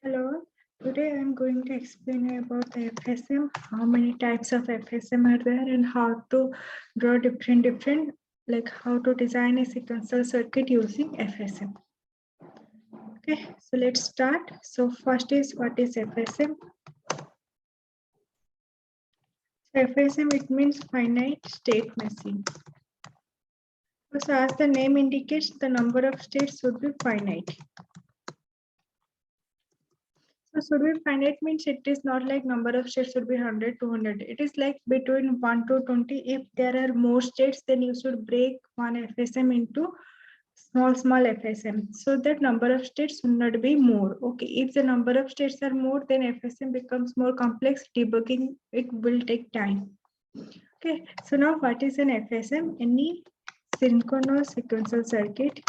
Hello, today I'm going to explain you about the FSM, how many types of FSM are there and how to draw different like how to design a sequential circuit using FSM. Okay, so let's start. So first is what is FSM? So FSM, it means finite state machine. So as the name indicates, the number of states should be finite. So should be finite means it is not like number of states should be 100, 200. It is like between 1 to 20. If there are more states, then you should break one FSM into small FSM. So that number of states should not be more. Okay, if the number of states are more, then FSM becomes more complex. Debugging it will take time. Okay, so now what is an FSM? Any synchronous sequential circuit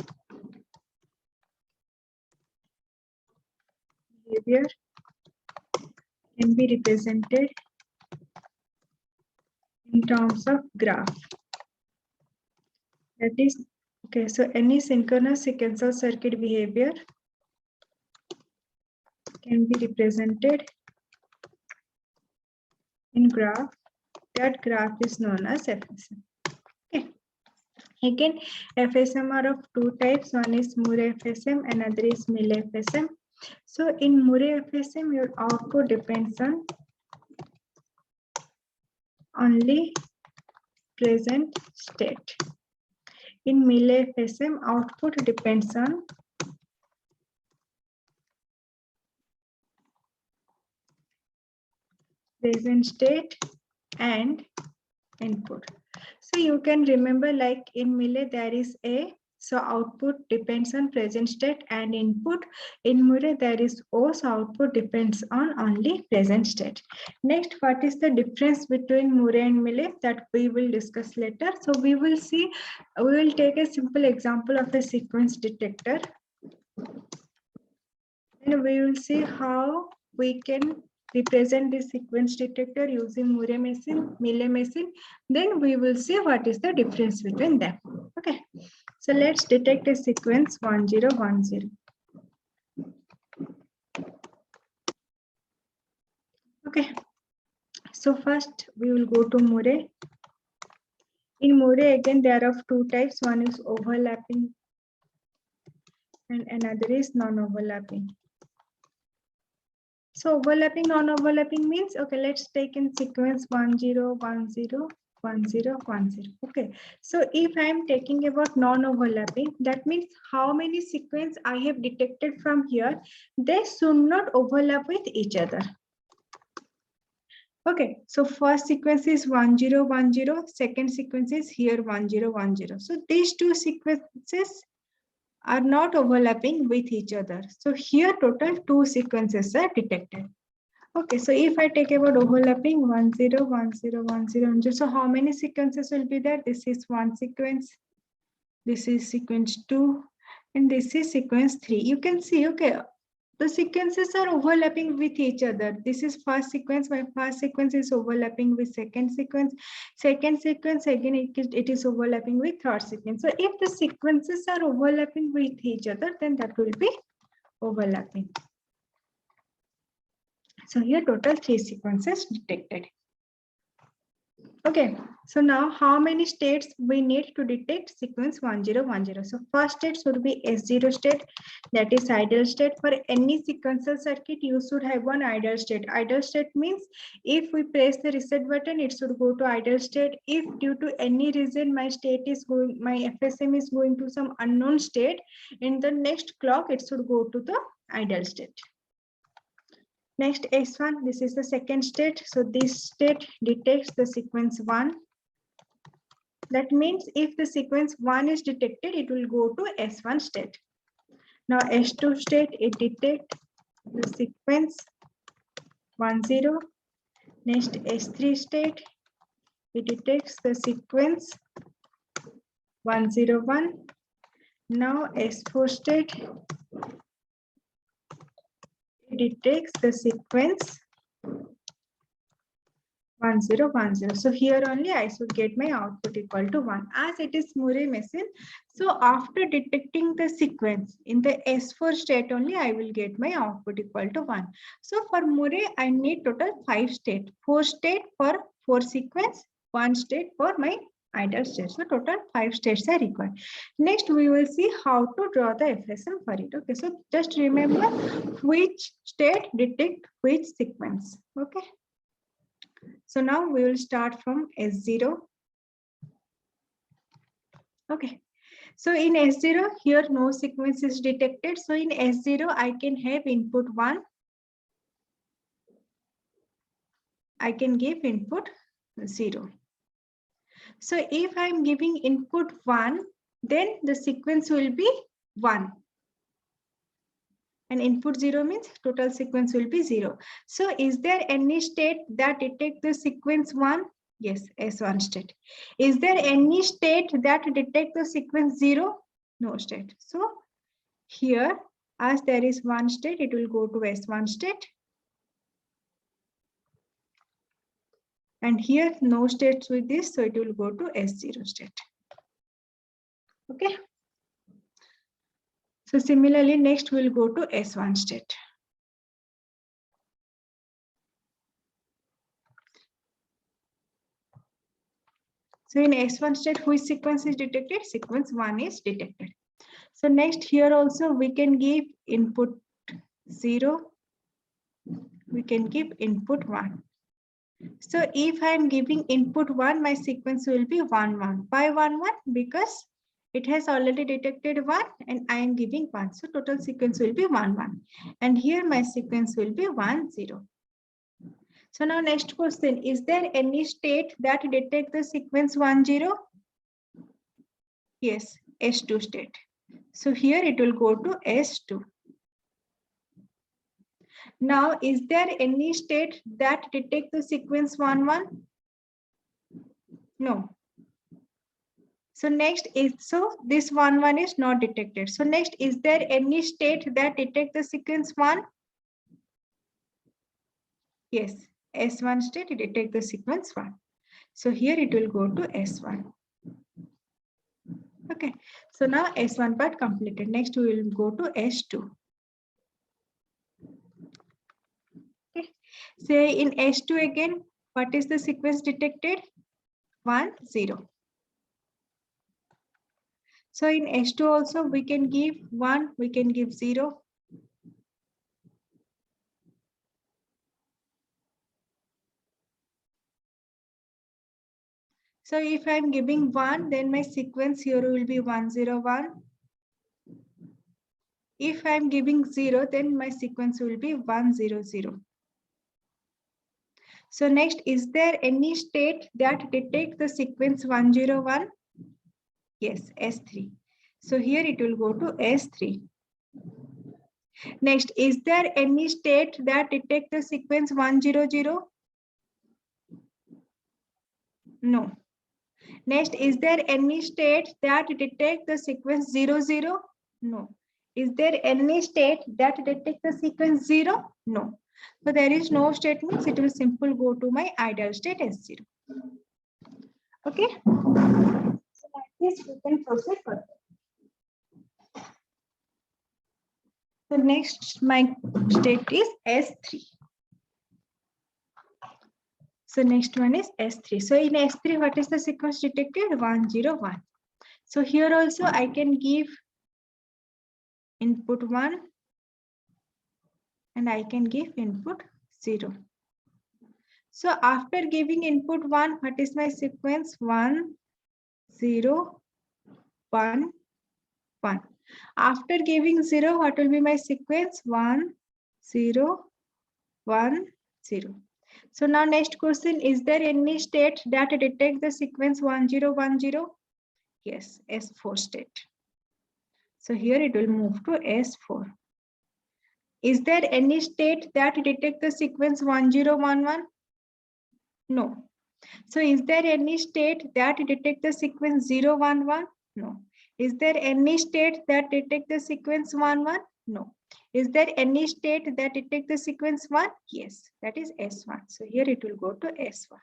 behavior can be represented in terms of graph. That is, okay, so any synchronous sequential circuit behavior can be represented in graph. That graph is known as FSM. Okay. Again, FSM are of two types. One is Moore FSM, another is Mill FSM. So in Moore FSM, your output depends on only present state. In Mill FSM, output depends on present state and input. So you can remember, like in Mealy there is A, so output depends on present state and input. In Moore there is O, so output depends on only present state. Next, what is the difference between Moore and Mealy, that we will discuss later. So we will take a simple example of a sequence detector. And we will see how we can represent the sequence detector using Moore machine, Mealy machine. Then we will see what is the difference between them. Okay, so let's detect a sequence 1010. Okay, so first we will go to Moore. In Moore, again, there are two types. One is overlapping and another is non-overlapping. So overlapping, non-overlapping means, okay, let's take in sequence 1010 1010. Okay, so if I am taking about non-overlapping, that means how many sequence I have detected from here, they should not overlap with each other. Okay, so first sequence is 1010, second sequence is here 1010. So these two sequences are not overlapping with each other. So here total two sequences are detected. Okay, so if I take about overlapping 101010, so how many sequences will be there? This is one sequence, this is sequence 2, and this is sequence 3. You can see, okay, the sequences are overlapping with each other. This is first sequence, my first sequence is overlapping with second sequence again it is overlapping with third sequence. So if the sequences are overlapping with each other, then that will be overlapping. So here total 3 sequences detected. Okay, so now how many states we need to detect sequence 1010? So first state should be S0 state, that is ideal state. For any sequential circuit, you should have one ideal state. Ideal state means if we press the reset button, it should go to ideal state. If due to any reason my FSM is going to some unknown state, in the next clock, it should go to the ideal state. Next, S1, this is the second state. So this state detects the sequence 1. That means if the sequence 1 is detected, it will go to S1 state. Now S2 state, it detects the sequence 10. Next, S3 state, it detects the sequence 101. Now S4 state, it detects the sequence 1 0 1 0. So here only I should get my output equal to 1 as it is Murray machine. So after detecting the sequence in the S4 state only I will get my output equal to 1. So for Murray I need total 5 state, 4 state for 4 sequence, 1 state for my idle state. So total 5 states are required. Next we will see how to draw the FSM for it. Okay, so just remember which state detect which sequence. Okay. So now we will start from S0. Okay. So in S0, here no sequence is detected. So in S0, I can have input 1. I can give input 0. So if I'm giving input 1, then the sequence will be 1. And input 0 means total sequence will be 0. So is there any state that detect the sequence 1? Yes, S1 state. Is there any state that detect the sequence 0? No state. So here, as there is one state, it will go to S1 state. And here, no states with this, so it will go to S0 state. Okay. So similarly, next we'll go to S1 state. So in S1 state, which sequence is detected? Sequence 1 is detected. So next here also we can give input 0. We can give input 1. So if I am giving input 1, my sequence will be 1 1. Why 1 1? Because it has already detected 1 and I am giving 1. So total sequence will be 1 1. And here my sequence will be 1 0. So now next question, is there any state that detect the sequence 1 0? Yes, S2 state. So here it will go to S2. Now, is there any state that detect the sequence 1 1? No. So next is, so this 1 1 is not detected. So next, is there any state that detect the sequence 1? Yes, S1 state, it detect the sequence 1. So here it will go to S1. Okay, so now S1 part completed. Next we will go to S2. Okay, say in S2 again, what is the sequence detected? 1 0. So in S2 also we can give 1, we can give 0. So if I'm giving 1, then my sequence here will be 1 0 1. If I'm giving 0, then my sequence will be 1 0 0. So next, is there any state that detect the sequence 1 0 1? Yes, S3. So here it will go to S3. Next, is there any state that detect the sequence 1 0 0? No. Next, is there any state that detect the sequence 0 0? No. Is there any state that detect the sequence 0? No. So there is no state means it will simply go to my ideal state S0. Okay. So like this we can proceed further. The next my state is S3. So next one is S3. So in S3, what is the sequence detected? 1 0 1. So here also I can give input 1 and I can give input 0. So after giving input 1, what is my sequence? 1 0 1 1. After giving 0, what will be my sequence? 1 0 1 0. So now next question, is there any state that detect the sequence 1 0 1 0? Yes, S4 state. So here it will move to S4. Is there any state that detect the sequence 1 0 1 1? No. So is there any state that detect the sequence 0 1 1? No. Is there any state that detect the sequence 1 1? No. Is there any state that detect the sequence 1? Yes, that is S1. So here it will go to S1.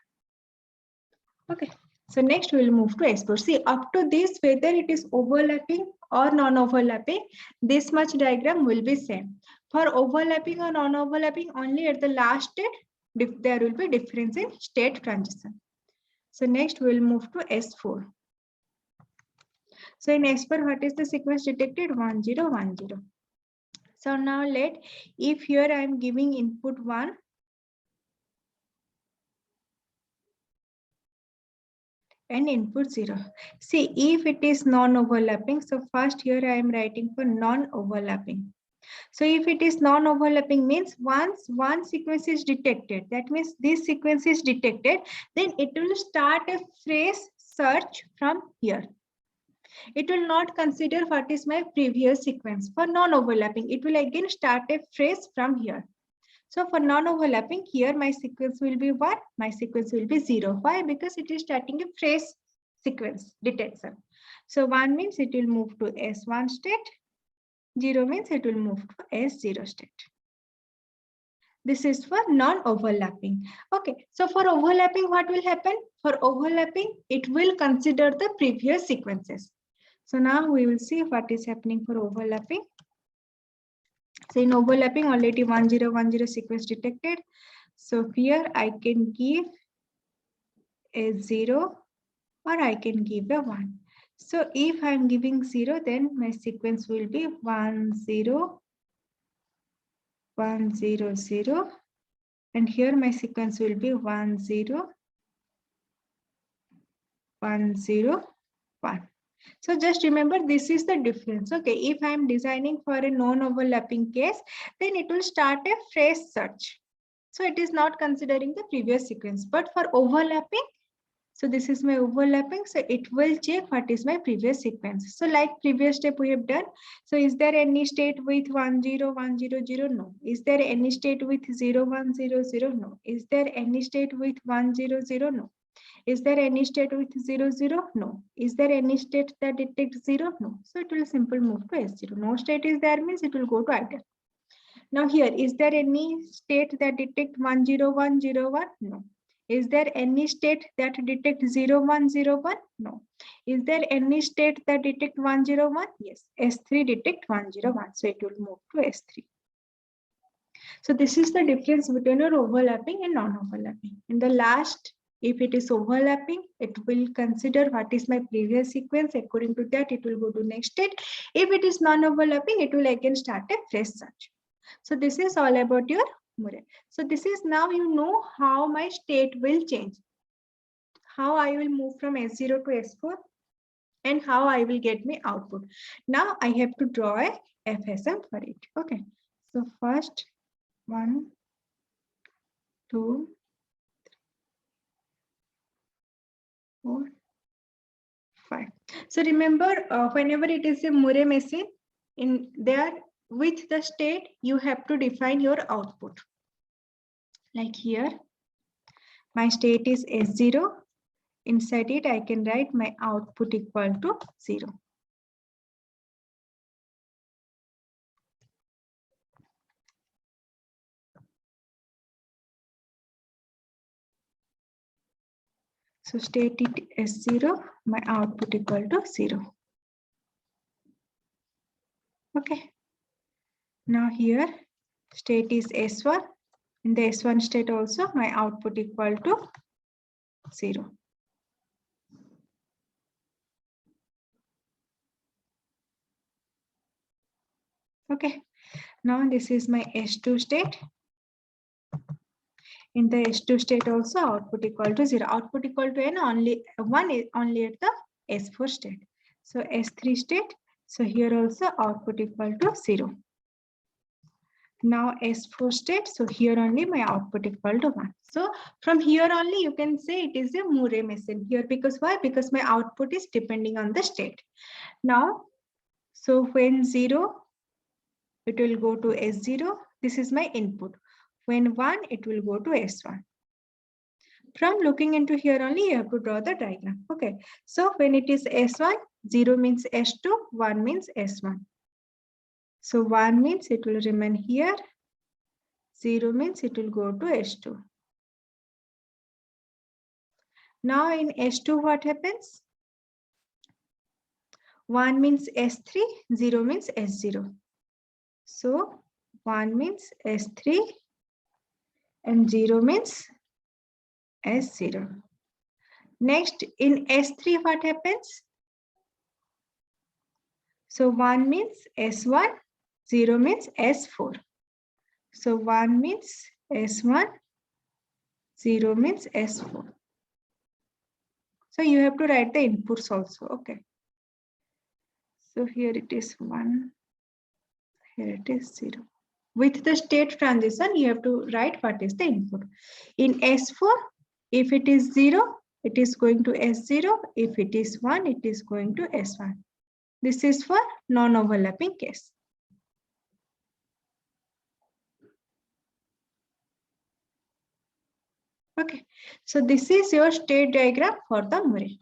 Okay. So next we will move to S4. See, up to this, whether it is overlapping or non-overlapping, this much diagram will be same. For overlapping or non-overlapping, only at the last state, there will be difference in state transition. So next we will move to S4. So in S4, what is the sequence detected? 1, 0, 1, 0. So now if here I am giving input 1, and input 0. See, if it is non-overlapping, so first here I am writing for non-overlapping. So if it is non-overlapping means once one sequence is detected, that means this sequence is detected, then it will start a fresh search from here. It will not consider what is my previous sequence. For non-overlapping, it will again start a fresh from here. So for non-overlapping, here my sequence will be 1, my sequence will be 0. Why? Because it is starting a fresh sequence detection. So 1 means it will move to S1 state, 0 means it will move to S0 state. This is for non-overlapping. Okay, so for overlapping, what will happen? For overlapping, it will consider the previous sequences. So now we will see what is happening for overlapping. So in overlapping, already 1, 0, 1, 0 sequence detected. So here I can give a 0 or I can give a 1. So if I'm giving 0, then my sequence will be 1, 0, 1, 0, 0. And here my sequence will be 1, 0, 1, 0, 1. So just remember, this is the difference. Okay, if I am designing for a non-overlapping case, then it will start a fresh search. So it is not considering the previous sequence. But for overlapping, so this is my overlapping. So it will check what is my previous sequence. So like previous step we have done. So is there any state with 1, 0, 1, 0, 0? No. Is there any state with 0, 1, 0, 0? No. Is there any state with 1, 0, 0? No. Is there any state with 0, 0? No. Is there any state that detects 0? No. So it will simply move to S0. No state is there means it will go to idle. Now here, is there any state that detects 1, 0, 1, 0, 1? No. Is there any state that detects 0, 1, 0, 1? No. Is there any state that detects 1, 0, 1? Yes. S3 detect 1, 0, 1. So it will move to S3. So this is the difference between your overlapping and non-overlapping. In the last, if it is overlapping, it will consider what is my previous sequence. According to that, it will go to next state. If it is non-overlapping, it will again start a fresh search. So this is all about your Murray. So this is now you know how my state will change. How I will move from S0 to S4 and how I will get my output. Now I have to draw a FSM for it. Okay. So first 1, 2, 4, 5. So remember, whenever it is a Murray machine, in there with the state, you have to define your output. Like here, my state is S0. Inside it, I can write my output equal to 0. So state it S0, my output equal to 0. Okay. Now here, state is S1. In the S1 state also, my output equal to 0. Okay. Now this is my S2 state. In the S2 state also, output equal to 0. Output equal to n, only 1 is only at the S4 state. So S3 state. So here also output equal to 0. Now S4 state, so here only my output equal to 1. So from here only you can say it is a Murray machine here, because why? Because my output is depending on the state. Now, so when 0, it will go to S0. This is my input. When 1, it will go to S1. From looking into here only, you have to draw the diagram. Okay. So when it is S1, 0 means S2, 1 means S1. So 1 means it will remain here. 0 means it will go to S2. Now in S2, what happens? 1 means S3, 0 means S0. So 1 means S3 and 0 means S0. Next, in S3, what happens? So 1 means S1, 0 means S4. So 1 means S1, 0 means S4. So you have to write the inputs also. Okay. So here it is 1, here it is 0. With the state transition, you have to write what is the input. In S4, if it is 0, it is going to S0. If it is 1, it is going to S1. This is for non-overlapping case. Okay, so this is your state diagram for the Murray.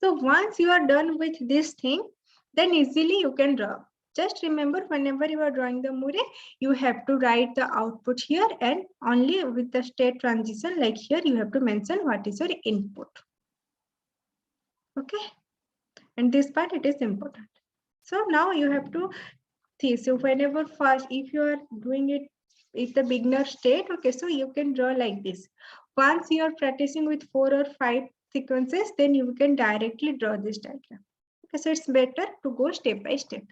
So once you are done with this thing, then easily you can draw. Just remember, whenever you are drawing the Murray, you have to write the output here, and only with the state transition, like here, you have to mention what is your input. Okay, and this part, it is important. So now you have to see. So whenever first, if you are doing it, it's the beginner state. Okay, so you can draw like this. Once you are practicing with 4 or 5 sequences, then you can directly draw this diagram. Okay, so it's better to go step by step.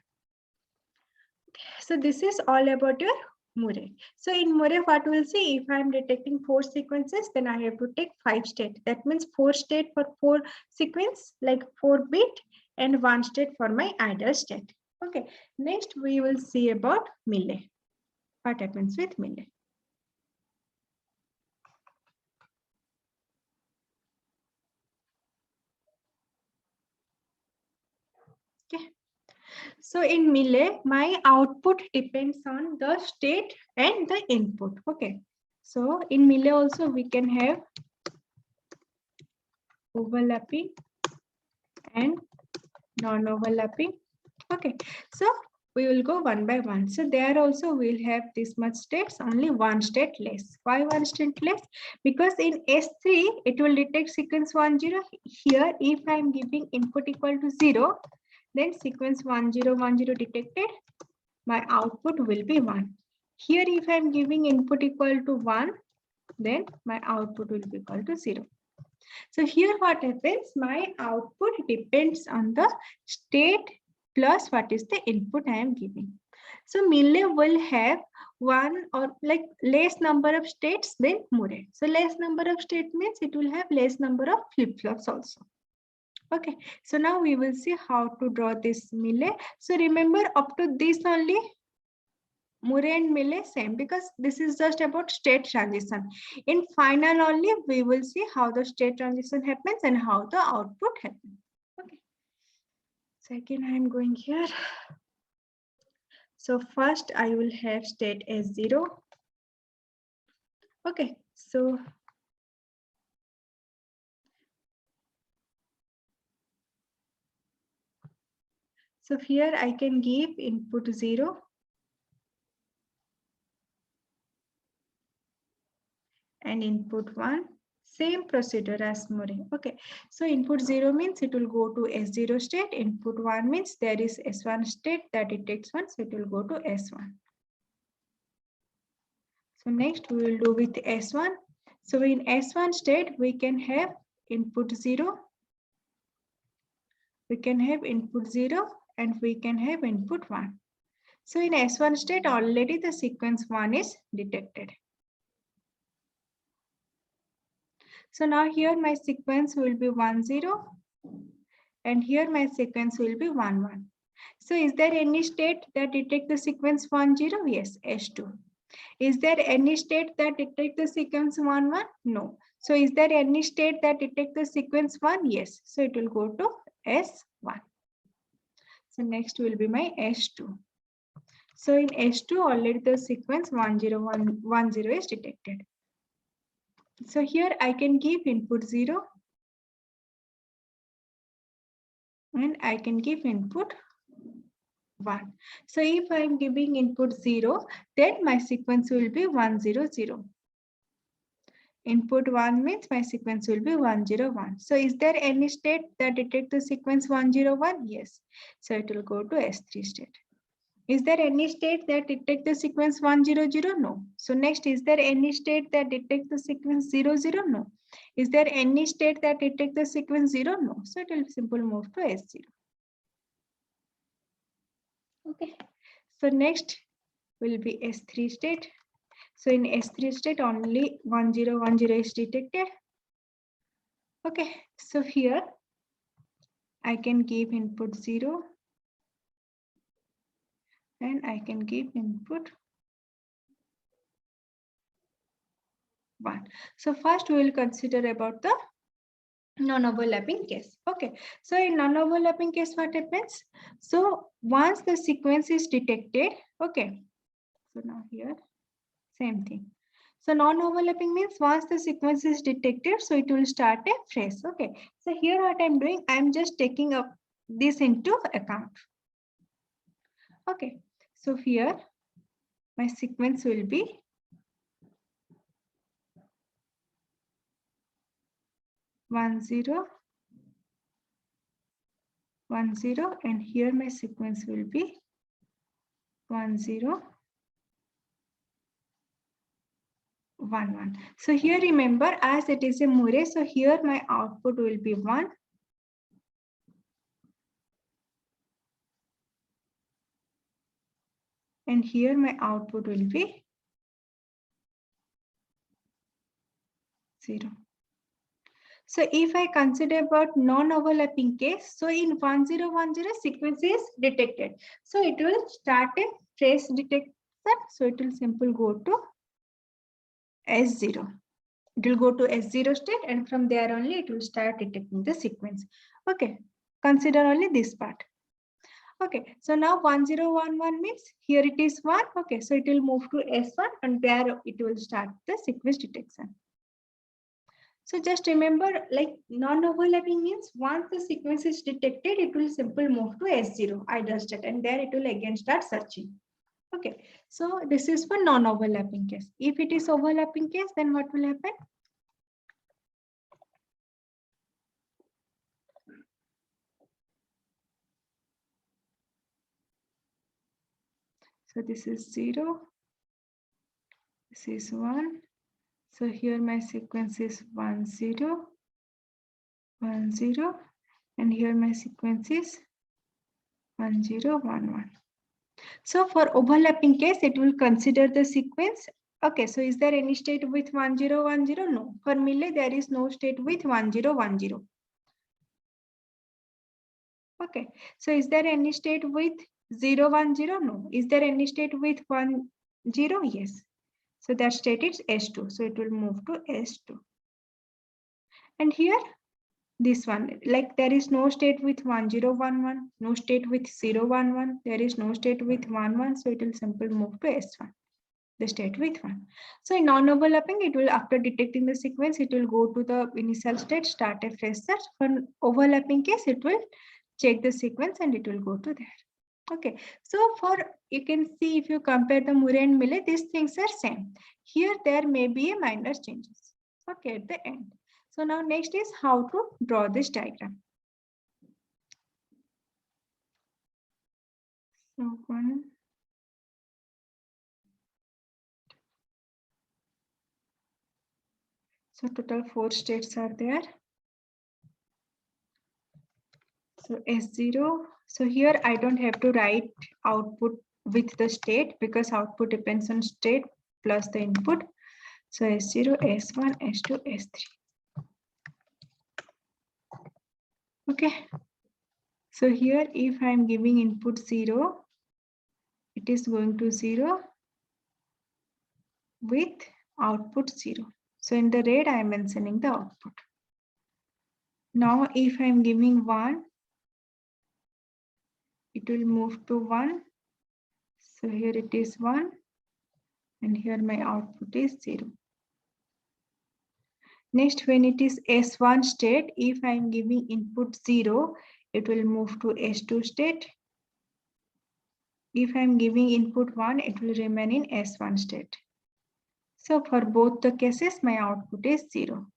So this is all about your Murray. So in Murray, what we'll see, if I'm detecting 4 sequences, then I have to take 5 state. That means 4 state for 4 sequence, like 4 bit, and 1 state for my ideal state. Okay, next we will see about Mealy. What happens with Mealy? Okay. So in Mealy, my output depends on the state and the input. Okay. So in Mealy also we can have overlapping and non-overlapping. Okay. So we will go one by one. So there also we'll have this much states, only 1 state less. Why 1 state less? Because in S3, it will detect sequence 1, 0. Here, if I am giving input equal to 0, then sequence 1, 0, 1, 0 detected, my output will be 1. Here, if I am giving input equal to 1, then my output will be equal to 0. So here what happens, my output depends on the state plus what is the input I am giving. So Mealy will have 1 or like less number of states than Murray. So less number of states means it will have less number of flip-flops also. Okay, so now we will see how to draw this Mealy. So remember, up to this only, Murray and Mealy same, because this is just about state transition. In final only, we will see how the state transition happens and how the output happens. Okay. Second, I am going here. So first, I will have state as 0. Okay, so here I can give input 0. And input 1, same procedure as Murray. Okay, so input 0 means it will go to S0 state. Input 1 means there is S1 state that it takes 1, so it will go to S1. So next we will do with S1. So in S1 state, we can have input 0. We can have input 0 and we can have input 1. So in S1 state, already the sequence 1 is detected. So now here my sequence will be 1, 0. And here my sequence will be 1, 1. So is there any state that detects the sequence 1, 0? Yes, S2. Is there any state that detects the sequence 1, 1? No. So is there any state that detects the sequence 1? Yes. So it will go to S1. So next will be my S2. So in S2 already the sequence 1, 0, 1, 1, 0 is detected. So here I can give input 0. And I can give input 1. So if I am giving input 0, then my sequence will be 1, 0, 0. Input 1 means my sequence will be 1, 0, 1. So is there any state that detect the sequence 1, 0, 1? Yes. So it will go to S3 state. Is there any state that detect the sequence 1, 0, 0? No. So next, is there any state that detect the sequence 0, 0? No. Is there any state that detect the sequence 0? No. So it will simply move to S0. Okay. So next will be S3 state. So in S3 state, only 1, 0, 1, 0 is detected. Okay. So here I can give input 0 and I can give input 1. So first we will consider about the non-overlapping case. Okay, so in non-overlapping case, what happens? So once the sequence is detected, okay, so now here, same thing. So non-overlapping means once the sequence is detected, so it will start a phrase. Okay, so here what I'm doing, I'm just taking up this into account. Okay, so here my sequence will be 1, 0, 1, 0, and here my sequence will be 1, 0, 1, 1. So here remember, as it is a Murray, so here my output will be 1. And here my output will be 0. So if I consider about non-overlapping case, so in 1, 0, 1, 0 sequence is detected. So it will start a phrase detection. So it will simply go to S0. It will go to S0 state, and from there only it will start detecting the sequence. Okay, consider only this part. Okay, so now 1, 0, 1, 1 means here it is 1. Okay, so it will move to S1 and there it will start the sequence detection. So just remember, like non-overlapping means once the sequence is detected, it will simply move to S0 idle state, and there it will again start searching. Okay, so this is for non-overlapping case. If it is overlapping case, then what will happen? So this is 0, this is 1. So here my sequence is 1, 0, 1, 0, and here my sequence is 1, 0, 1, 1. So for overlapping case, it will consider the sequence. Okay, so is there any state with 1, 0, 1, 0? No. For Millet, there is no state with 1, 0, 1, 0. Okay, so is there any state with 0, 1, 0? No. Is there any state with 1, 0? Yes. So that state is S2. So it will move to S2. And here, this one, like there is no state with 1, 0, 1, 1, no state with 0, 1, 1, there is no state with 1, 1, so it will simply move to S1, the state with 1. So in non-overlapping, it will, after detecting the sequence, it will go to the initial state, start a fresh search. For overlapping case, it will check the sequence and it will go to there. Okay, so for, you can see if you compare the Murray and Millet, these things are same. Here, there may be a minor changes. Okay, at the end. So now next is how to draw this diagram. So one. So total 4 states are there. So S0. So here I don't have to write output with the state because output depends on state plus the input. So S0, S1, S2, S3. Okay. So here if I'm giving input 0, it is going to 0 with output 0. So in the red I am mentioning the output. Now if I'm giving 1, it will move to 1. So here it is 1 and here my output is 0. Next, when it is S1 state, if I am giving input 0, it will move to S2 state. If I am giving input 1, it will remain in S1 state. So for both the cases, my output is 0.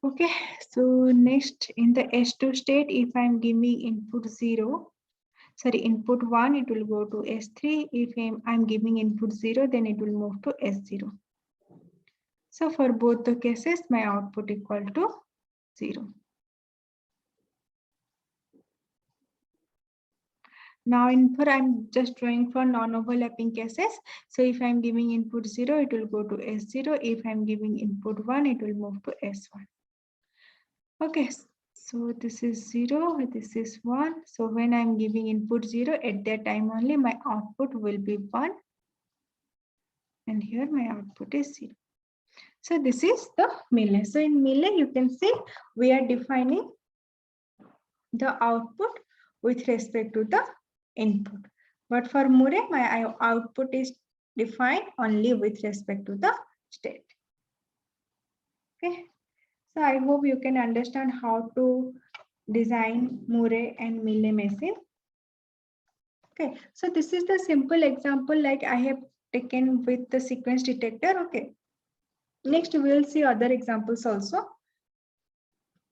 Okay, so next in the S2 state, if I'm giving input 1, it will go to S3. If I'm giving input 0, then it will move to S0. So for both the cases, my output equal to 0. Now I'm just drawing for non-overlapping cases. So if I'm giving input 0, it will go to S0. If I'm giving input 1, it will move to S1. Okay, so this is 0, this is 1. So when I'm giving input 0, at that time only my output will be 1. And here my output is 0. So this is the Mealy. So in Mealy, you can see we are defining the output with respect to the input. But for Moore, my output is defined only with respect to the state. Okay. So I hope you can understand how to design Moore and Mealy machine. Okay. So this is the simple example like I have taken with the sequence detector. Okay. Next, we will see other examples also.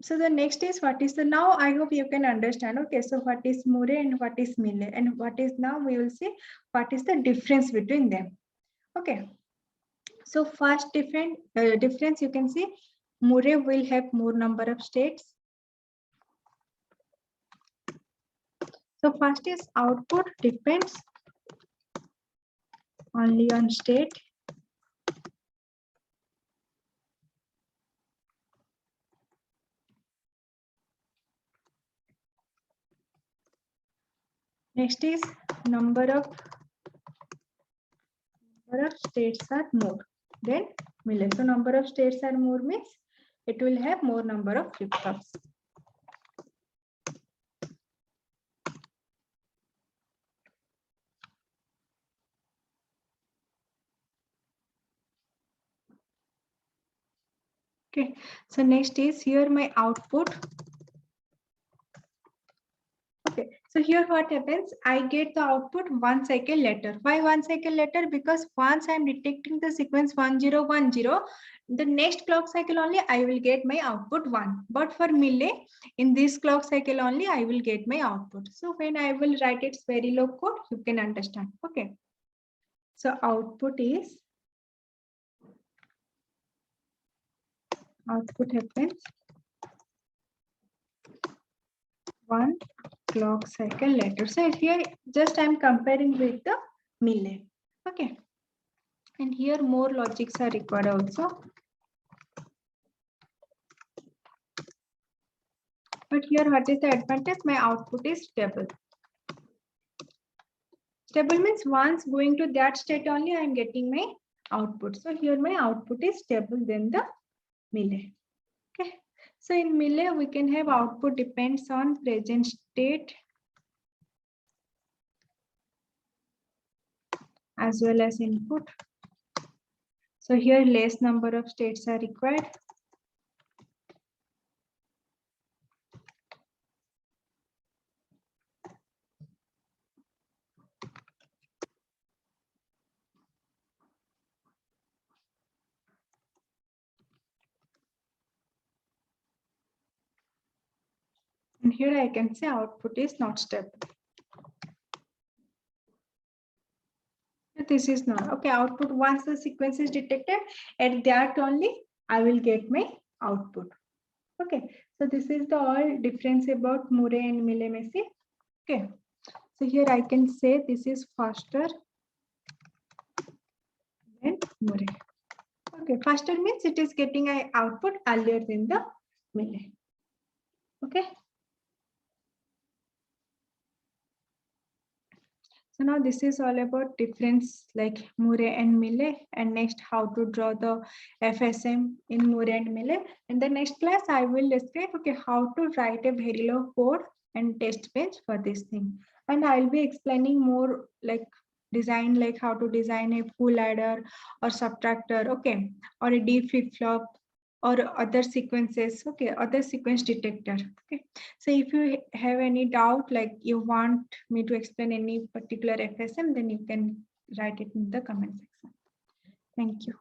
So the next is what is the, now I hope you can understand. Okay, so what is Moore and what is Mealy, and what is, now we will see what is the difference between them. Okay, so first difference you can see, Moore will have more number of states. So first is output depends only on state. Next is number of states are more than Mealy. So number of states are more means it will have more number of flip-flops. Okay, so next is here my output. Okay, so here what happens, I get the output 1 cycle later. Why 1 cycle later? Because once I'm detecting the sequence 1010, the next clock cycle only I will get my output 1. But for Mealy, in this clock cycle only I will get my output. So when I will write its Verilog code, you can understand. Okay, so output happens 1 clock cycle later. So here just I'm comparing with the Mealy. Okay, and here more logics are required also. But here what is the advantage? My output is stable. Stable means once going to that state only I am getting my output. So here my output is stable than the Mealy. Okay. So in Mealy we can have output depends on present state as well as input. So here less number of states are required. And here I can say output is not stable. This is not okay. Output, once the sequence is detected, at that only I will get my output. Okay, so this is the all difference about Moore and Mealy machine. Okay, so here I can say this is faster than Moore. Okay, faster means it is getting an output earlier than the Mealy. Okay. So now this is all about difference like Moore and Mealy, and next how to draw the FSM in Moore and Mealy. In the next class, I will describe okay how to write a Verilog code and test bench for this thing. And I'll be explaining more like design, like how to design a full adder or subtractor, okay, or a D flip-flop, or other sequences, okay, other sequence detector. Okay, so if you have any doubt, like you want me to explain any particular FSM, then you can write it in the comment section. Thank you.